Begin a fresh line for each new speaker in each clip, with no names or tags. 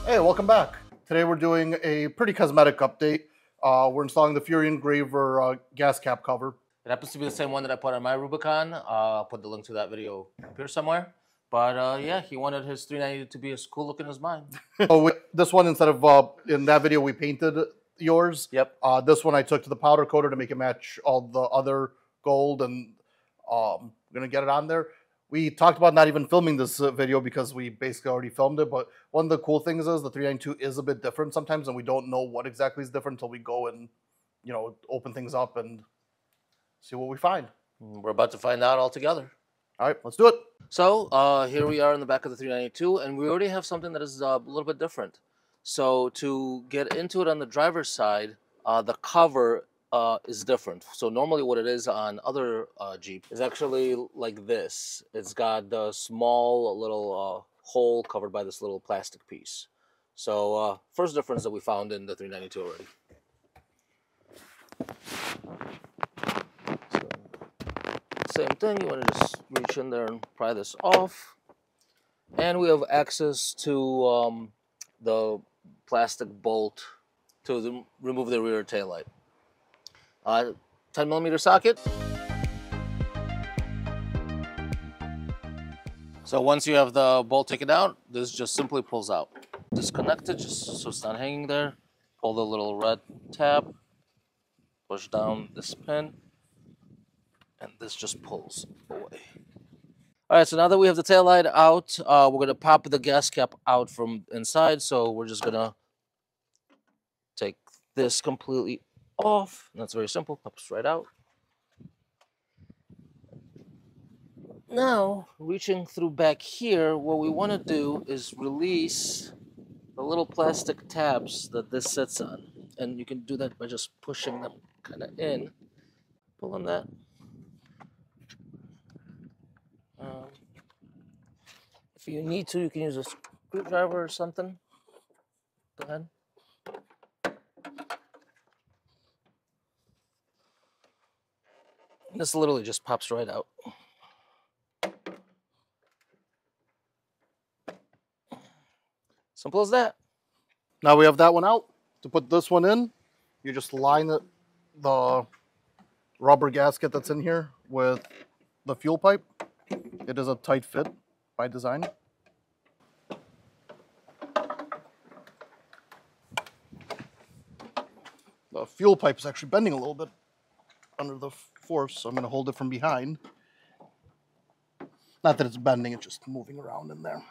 Hey, welcome back. Today we're doing a pretty cosmetic update. We're installing the FURY Engraver gas cap cover.
It happens to be the same one that I put on my Rubicon. I'll put the link to that video up here somewhere. But yeah, he wanted his 390 to be as cool looking as mine.
So this one, instead of in that video we painted yours.
Yep.
This one I took to the powder coater to make it match all the other gold, and we're gonna get it on there. We talked about not even filming this video because we basically already filmed it, but one of the cool things is the 392 is a bit different sometimes, and we don't know what exactly is different until we go and, you know, open things up and see what we find.
We're about to find out all together.
All right, let's do it.
So here we are in the back of the 392, and we already have something that is a little bit different. So to get into it on the driver's side, the cover is different. So normally what it is on other Jeep is actually like this. It's got the small little hole covered by this little plastic piece. So first difference that we found in the 392 already. So, same thing, you want to just reach in there and pry this off. And we have access to the plastic bolt to remove the rear taillight. 10mm socket. So once you have the bolt taken out, this just simply pulls out. Disconnect it just so it's not hanging there. Pull the little red tab, push down this pin, and this just pulls away. All right, so now that we have the taillight out, we're gonna pop the gas cap out from inside. So we're just gonna take this completely off, and that's very simple, pops right out. Now, reaching through back here, what we want to do is release the little plastic tabs that this sits on, and you can do that by just pushing them kind of in, pulling that. If you need to, you can use a screwdriver or something. Go ahead. This literally just pops right out. Simple as that.
Now we have that one out. To put this one in, you just line the rubber gasket that's in here with the fuel pipe. It is a tight fit by design. The fuel pipe is actually bending a little bit under the force, so I'm going to hold it from behind. Not that it's bending, it's just moving around in there.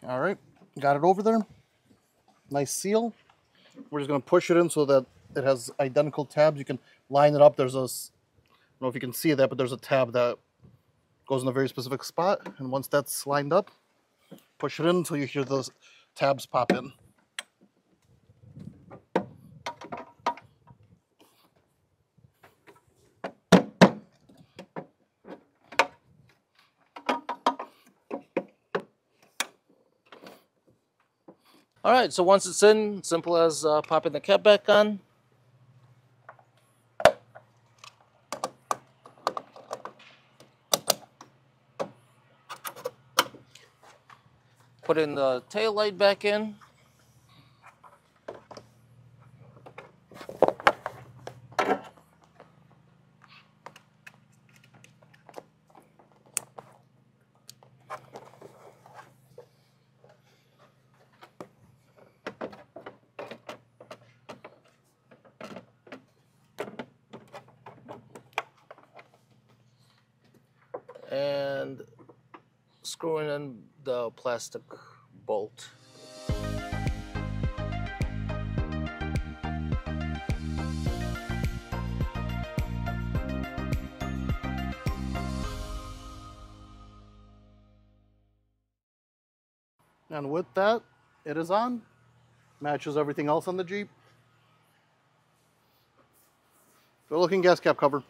All right, got it over there. Nice seal. We're just going to push it in so that it has identical tabs. You can line it up. There's a, I don't know if you can see that, but there's a tab that goes in a very specific spot. And once that's lined up, push it in until you hear those tabs pop in.
All right, so once it's in, simple as popping the cap back on. Putting the tail light back in. And screwing in the plastic bolt.
And with that, it is on. Matches everything else on the Jeep. Good looking gas cap cover.